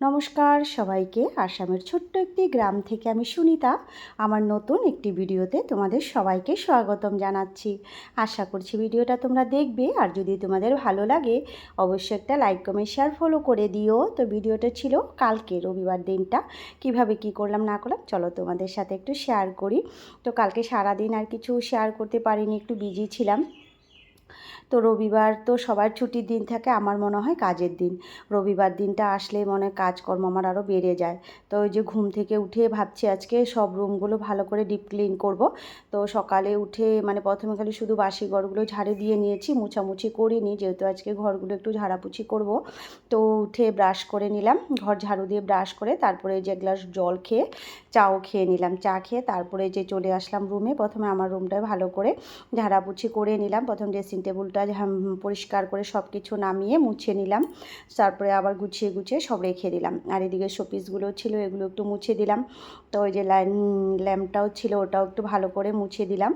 নমস্কার সবাইকে। আসামের ছোট্ট একটি গ্রাম থেকে আমি সুনিতা আমার নতুন একটি ভিডিওতে তোমাদের সবাইকে স্বাগতম জানাচ্ছি। আশা করছি ভিডিওটা তোমরা দেখবে, আর যদি তোমাদের ভালো লাগে অবশ্যই একটা লাইক কমেন্ট শেয়ার ফলো করে দিও। তো ভিডিওটা ছিল কালকে রবিবার দিনটা কিভাবে কি করলাম না করলাম চলো তোমাদের সাথে একটু শেয়ার করি। তো কালকে সারাদিন আর কিছু শেয়ার করতে পারিনি, একটু বিজি ছিলাম। তো রবিবার তো সবার ছুটির দিন থাকে, আমার মনে হয় কাজের দিন। রবিবার দিনটা আসলে মনে হয় কাজকর্ম আমার আরও বেড়ে যায়। তো ওই যে ঘুম থেকে উঠে ভাবছি আজকে সব রুমগুলো ভালো করে ডিপ ক্লিন করব। তো সকালে উঠে প্রথমে খালি শুধু বাসি ঘরগুলো ঝাড়ু দিয়ে নিয়েছি, মুছামুছি করিনি, যেহেতু আজকে ঘরগুলো একটু ঝাড়াপুছি করব। তো উঠে ব্রাশ করে নিলাম, ঘর ঝাড়ু দিয়ে ব্রাশ করে তারপরে যে গ্লাস জল খেয়ে চাও খেয়ে নিলাম। চা খেয়ে তারপরে যে চলে আসলাম রুমে। প্রথমে আমার রুমটা ভালো করে ঝাড়াপুছি করে নিলাম। প্রথম ড্রেসিং টেবিলটা পরিষ্কার করে সব কিছু নামিয়ে মুছে নিলাম। তারপরে আবার গুছিয়ে গুছিয়ে সব রেখে দিলাম। আর এদিকে শোপিসগুলো ছিল, এগুলো একটু মুছে দিলাম। তো ওই যে ল্যাম্পটাও ছিল, ওটাও একটু ভালো করে মুছে দিলাম।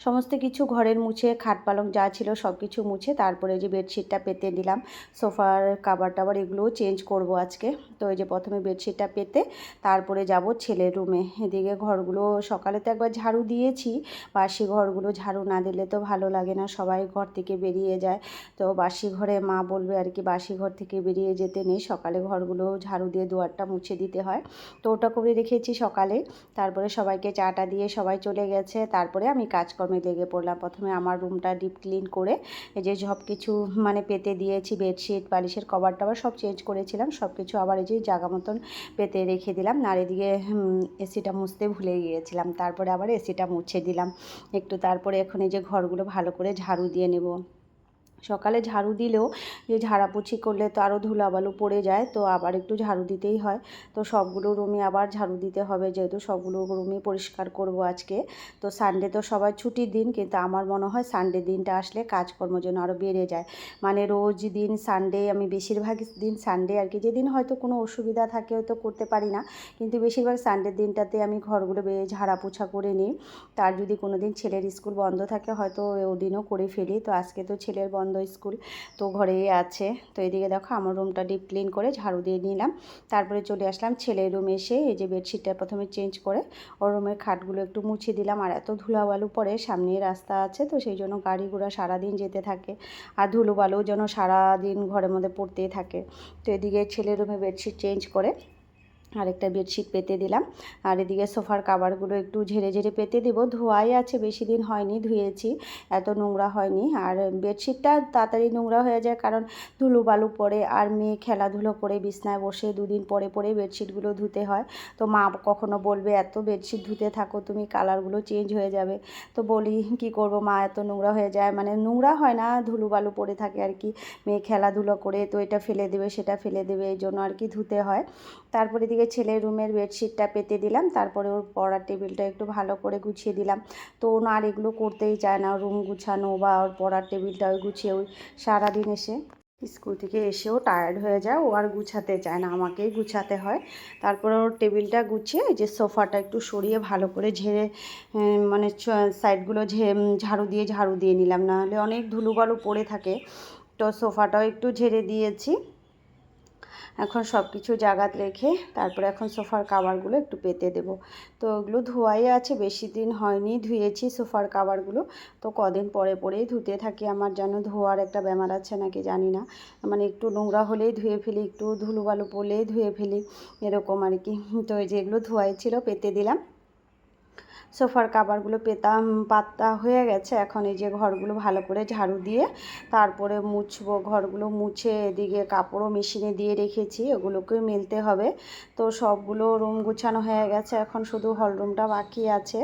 সমস্ত কিছু ঘরের মুছে, খাট পালং যা ছিল সব কিছু মুছে তারপরে যে বেডশিটটা পেতে দিলাম। সোফার কাভার টাভার এগুলোও চেঞ্জ করব আজকে। তো এই যে প্রথমে বেডশিটটা পেতে তারপরে যাব ছেলের রুমে। এদিকে ঘরগুলো সকালে তো একবার ঝাড়ু দিয়েছি, বাসি ঘরগুলো ঝাড়ু না দিলে তো ভালো লাগে না, সবাই ঘর থেকে বেরিয়ে যায়। তো বাসি ঘরে মা বলবে আর কি, বাসি ঘর থেকে বেরিয়ে যেতে নেই, সকালে ঘরগুলো ঝাড়ু দিয়ে দুয়ারটা মুছে দিতে হয়। তো ওটা করে রেখেছি সকালে। তারপরে সবাইকে চাটা দিয়ে সবাই চলে গেছে, তারপরে আমি কাজকর্মে লেগে পড়লাম। প্রথমে আমার রুমটা ডিপ ক্লিন করে এই যে সব কিছু পেতে দিয়েছি, বেডশিট বালিশের কভার টভার সব চেঞ্জ করেছিলাম, সব কিছু আবার এই যে জায়গা মতন পেতে রেখে দিলাম। আর এদিকে এসিটা মুছতে ভুলে গিয়েছিলাম, তারপরে আবার এসিটা মুছে দিলাম একটু। তারপরে এখন এই যে ঘরগুলো ভালো করে ঝাড়ু দিয়ে নেব। সকালে ঝাড়ু দিলেও যে ঝাড়াপুছি করলে তো আরও ধুলাবালু পড়ে যায়, তো আবার একটু ঝাড়ু দিতেই হয়। তো সবগুলো রুমই আবার ঝাড়ু দিতে হবে, যেহেতু সবগুলো রুমই পরিষ্কার করব আজকে। তো সানডে তো সবার ছুটির দিন, কিন্তু আমার মনে হয় সানডে দিনটা আসলে কাজকর্ম যেন আরও বেড়ে যায়। রোজ দিন সানডে, আমি বেশিরভাগ দিন সানডে আর কি, যেদিন হয়তো কোনো অসুবিধা থাকে হয়তো করতে পারি না, কিন্তু বেশিরভাগ সানডের দিনটাতে আমি ঘরগুলো ঝাড়া পোছা করে নিই। তার যদি কোনো দিন ছেলের স্কুল বন্ধ থাকে হয়তো ওদিনও করে ফেলি। তো আজকে তো ছেলের বন্ধ স্কুল, তো ঘরেই আছে। তো এদিকে দেখো আমার রুমটা ডিপ ক্লিন করে ঝাড়ু দিয়ে নিলাম। তারপরে চলে আসলাম ছেলের রুমে। এসে এই যে বেডশিটটা প্রথমে চেঞ্জ করে ওর রুমের খাটগুলো একটু মুছে দিলাম। আর এত ধুলাবালু পড়ে, সামনে রাস্তা আছে, তো সেই জন্য গাড়ি ঘোড়া সারাদিন যেতে থাকে, আর ধুলোবালু যেন সারাদিন ঘরের মধ্যে পড়তেই থাকে। তো এদিকে ছেলের রুমে বেডশিট চেঞ্জ করে আরেকটা বেডশিট পেতে দিলাম। আর এদিকে সোফার কাভারগুলো একটু ঝেড়ে ঝেড়ে পেতে দেবো, ধোয়াই আছে, বেশি দিন হয়নি ধুয়েছি, এত নোংরা হয়নি। আর বেডশিটটা তাড়াতাড়ি নোংরা হয়ে যায়, কারণ ধুলো বালু পড়ে, আর মেয়ে খেলাধুলো করে বিছনায় বসে দুদিন পরে পরে বেডশিটগুলো ধুতে হয়। তো মা কখনো বলবে এত বেডশিট ধুতে থাকো তুমি, কালারগুলো চেঞ্জ হয়ে যাবে। তো বলি কি করব মা, এত নোংরা হয়ে যায়, নোংরা হয় না, ধুলো বালু পড়ে থাকে আর কি, মেয়ে খেলাধুলো করে তো এটা ফেলে দেবে সেটা ফেলে দেবে, এই জন্য আর কি ধুতে হয়। তারপরে দিকে ছেলের রুমের বেডশিটটা পেতে দিলাম, তারপরে ওর পড়ার টেবিলটা একটু ভালো করে গুছিয়ে দিলাম। তো ও আর এগুলো করতেই চায় না, রুম গুছানো বা ওর পড়ার টেবিলটা ওই গুছিয়ে, ওই সারাদিন এসে স্কুল থেকে এসেও টায়ার্ড হয়ে যায়, ও আর গুছাতে চায় না, আমাকেই গুছাতে হয়। তারপরে ওর টেবিলটা গুছিয়ে যে সোফাটা একটু সরিয়ে ভালো করে ঝেড়ে সাইডগুলো ঝাড়ু দিয়ে নিলাম, নাহলে অনেক ধুলোবালু পড়ে থাকে। তো সোফাটাও একটু ঝেড়ে দিয়েছি। এখন সব কিছু জায়গাতে রেখে তারপরে এখন সোফার কাভারগুলো একটু পেতে দেব। তো ওগুলো ধোয়াই আছে, বেশি দিন হয়নি ধুয়েছি সোফার কাভারগুলো। তো কদিন পরে পরেই ধুতে থাকি, আমার যেন ধোয়ার একটা ব্যামার আছে নাকি জানি না, একটু নোংরা হলেই ধুয়ে ফেলি, একটু ধুলোবালু পড়লেই ধুয়ে ফেলি, এরকম আর কি। তো এই যে এগুলো ধোয়াই ছিল পেতে দিলাম। সোফার কাভারগুলো পাতা হয়ে গেছে, এখন এই যে ঘরগুলো ভালো করে ঝাড়ু দিয়ে তারপরে মুছবো। ঘরগুলো মুছে এদিকে কাপড়ও মেশিনে দিয়ে রেখেছি, ওগুলোকেও মেলতে হবে। তো সবগুলো রুম গুছানো হয়ে গেছে, এখন শুধু হল রুমটা বাকি আছে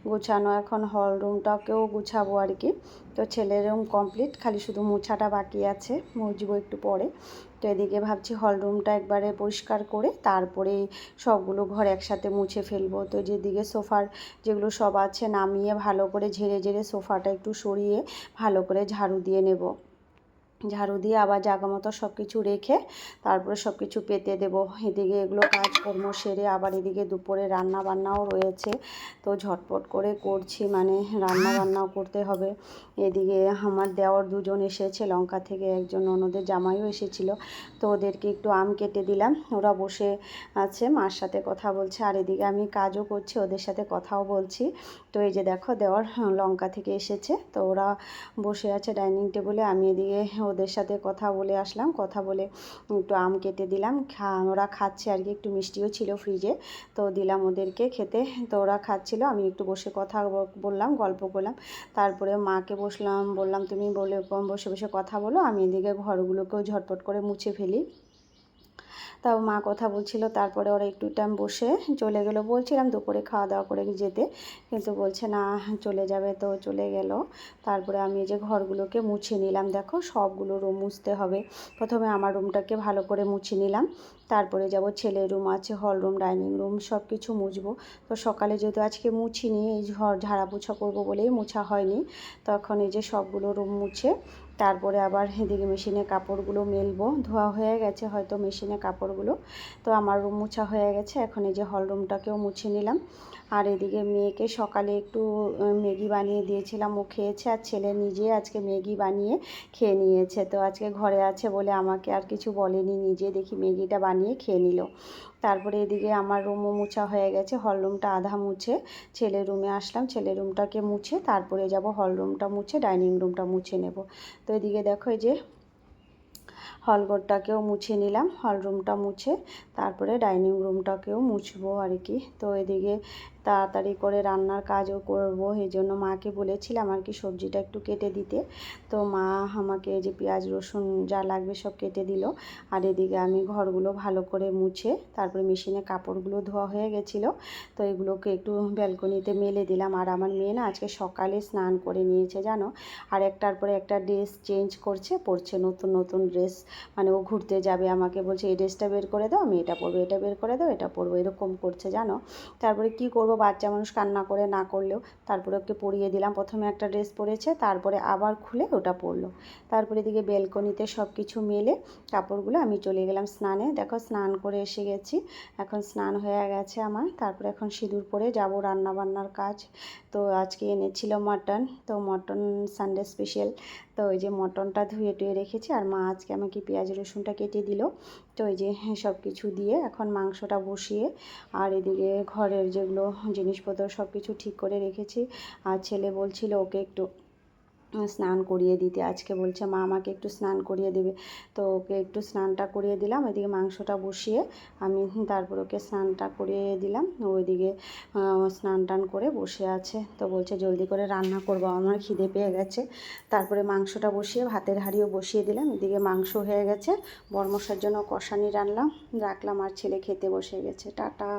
গুছানো, এখন হল রুমটাকেও গুছাবো আর কি। তো ছেলের রুম কমপ্লিট, খালি শুধু মোছাটা বাকি আছে, মুছবো একটু পরে। তো এদিকে ভাবছি হল রুমটা একবারে পরিষ্কার করে তারপরে সবগুলো ঘর একসাথে মুছে ফেলবো। তো যেদিকে সোফার যেগুলো সব আছে নামিয়ে ভালো করে ঝেড়ে ঝেড়ে সোফাটা একটু সরিয়ে ভালো করে ঝাড়ু দিয়ে নেব। ঝাড়ু দিয়ে আবার জায়গা মতো সব কিছু রেখে তারপরে সব কিছু পেতে দেবো। এদিকে এগুলো কাজকর্ম সেরে আবার এদিকে দুপুরে রান্না বান্নাও রয়েছে, তো ঝটপট করে করছি, মানে রান্না বান্নাও করতে হবে। এদিকে আমার দেওর দুজন এসেছে লঙ্কা থেকে, একজন ননদের জামাইও এসেছিল, তো ওদেরকে একটু আম কেটে দিলাম, ওরা বসে আছে মার সাথে কথা বলছে, আর এদিকে আমি কাজও করছি, ওদের সাথে কথাও বলছি। তো এই যে দেখো দেওর লঙ্কা থেকে এসেছে, তো ওরা বসে আছে ডাইনিং টেবিলে, আমি এদিকে ওদের সাথে কথা বলে আসলাম, কথা বলে একটু আম কেটে দিলাম, ওরা খাচ্ছে আর কি, একটু মিষ্টিও ছিল ফ্রিজে, তো দিলাম ওদেরকে খেতে। তো ওরা খাচ্ছিল, আমি একটু বসে কথা বললাম, গল্প করলাম, তারপরে মাকে বললাম তুমি বসে বসে কথা বলো, আমি এদিকে ঘরগুলোকেও ঝটপট করে মুছে ফেলি। তাও মা কথা বলছিল, তারপরে ওরা একটু টাইম বসে চলে গেল, বলছিলাম দুপুরে খাওয়া দাওয়া করে যেতে, কিন্তু বলছে না চলে যাবে, তো চলে গেল। তারপরে আমি এই যে ঘরগুলোকে মুছে নিলাম, দেখো সবগুলো রুম মুছতে হবে। প্রথমে আমার রুমটাকে ভালো করে মুছে নিলাম, তারপরে যাব ছেলের রুম আছে, হল রুম, ডাইনিং রুম সব কিছু মুছবো। তো সকালে যেহেতু আজকে মুছিনি, এই ঝাড়া পোছা করবো বলেই মুছা হয়নি, তখন এই যে সবগুলো রুম মুছে তারপরে আবার এদিকে মেশিনে কাপড়গুলো মেলবো, ধোয়া হয়ে গেছে হয়তো মেশিনে কাপড়গুলো। তো আমার রুম মুছা হয়ে গেছে, এখন এই যে হল রুমটাকেও মুছে নিলাম। আর এদিকে মেয়েকে সকালে একটু ম্যাগি বানিয়ে দিয়েছিলাম, ও খেয়েছে, আর ছেলে নিজে আজকে ম্যাগি বানিয়ে খেয়ে নিয়েছে। তো আজকে ঘরে আছে বলে আমাকে আর কিছু বলেনি, নিজে দেখি ম্যাগিটা বানিয়ে খেয়ে নিল। তারপরে এদিকে আমার রুমও মুছা হয়ে গেছে, হল রুমটা আধা মুছে ছেলের রুমে আসলাম, ছেলের রুমটাকে মুছে তারপরে যাব হল রুমটা মুছে ডাইনিং রুমটা মুছে নেব। তো এদিকে দেখো এই যে হলঘরটাকেও মুছে নিলাম, হল রুমটা মুছে তারপরে ডাইনিং রুমটাকেও মুছবো আর কি। তো এদিকে তাড়াতাড়ি করে রান্নার কাজও করবো, এই জন্য মাকে বলেছিলাম আর কি সবজিটা একটু কেটে দিতে, তো মা আমাকে এই যে পেঁয়াজ রসুন যা লাগবে সব কেটে দিল। আর এদিকে আমি ঘরগুলো ভালো করে মুছে তারপরে মেশিনে কাপড়গুলো ধোয়া হয়ে গেছিলো, তো এগুলোকে একটু ব্যালকনিতে মেলে দিলাম। আর আমার মেয়ে না আজকে সকালে স্নান করে নিয়েছে জানো, আর একটার পরে একটা ড্রেস চেঞ্জ করছে, পরছে নতুন নতুন ড্রেস, মানে ও ঘুরতে যাবে, আমাকে বলছে এই ড্রেসটা বের করে দাও, আমি এটা পরবো, এটা বের করে দাও, এটা পরবো, এরকম করছে জানো। তারপরে কি করব, বাচ্চা মানুষ কান্না করে না করলেও, তারপরে ওকে পরিয়ে দিলাম, প্রথমে একটা ড্রেস পরেছে তারপরে আবার খুলে ওটা পরলো। তারপরে এদিকে বেলকনিতে সব কিছু মেলে কাপড়গুলো আমি চলে গেলাম স্নানে, দেখো স্নান করে এসে গেছি, এখন স্নান হয়ে গেছে আমার। তারপরে এখন সিঁদুর পরে যাব রান্না বান্নার কাজ। তো আজকে এনেছিল মাটন, তো মটন সানডে স্পেশাল, তো ওই যে মটনটা ধুয়ে টুয়ে রেখেছি, আর মা আজকে আমাকে পেঁয়াজ রসুনটা কেটে দিল। তো এই যে সব কিছু দিয়ে এখন মাংসটা বসিয়ে, আর এদিকে ঘরের যেগুলো জিনিসপত্র সব কিছু ঠিক করে রেখেছি। আর ছেলে বলছিল ওকে একটু স্নান করিয়ে দিতে, আজকে বলছে মা আমাকে একটু স্নান করিয়ে দেবে, তো ওকে একটু স্নানটা করিয়ে দিলাম। এদিকে মাংসটা বসিয়ে আমি তারপর ওকে স্নানটা করিয়ে দিলাম, ওইদিকে স্নান টান করে বসে আছে, তো বলছে জলদি করে রান্না করবো, আমার খিদে পেয়ে গেছে। তারপরে মাংসটা বসিয়ে ভাতের হাঁড়িও বসিয়ে দিলাম, এদিকে মাংস হয়ে গেছে, বরমশার জন্য কষানি রাখলাম, আর ছেলে খেতে বসে গেছে। টাটা।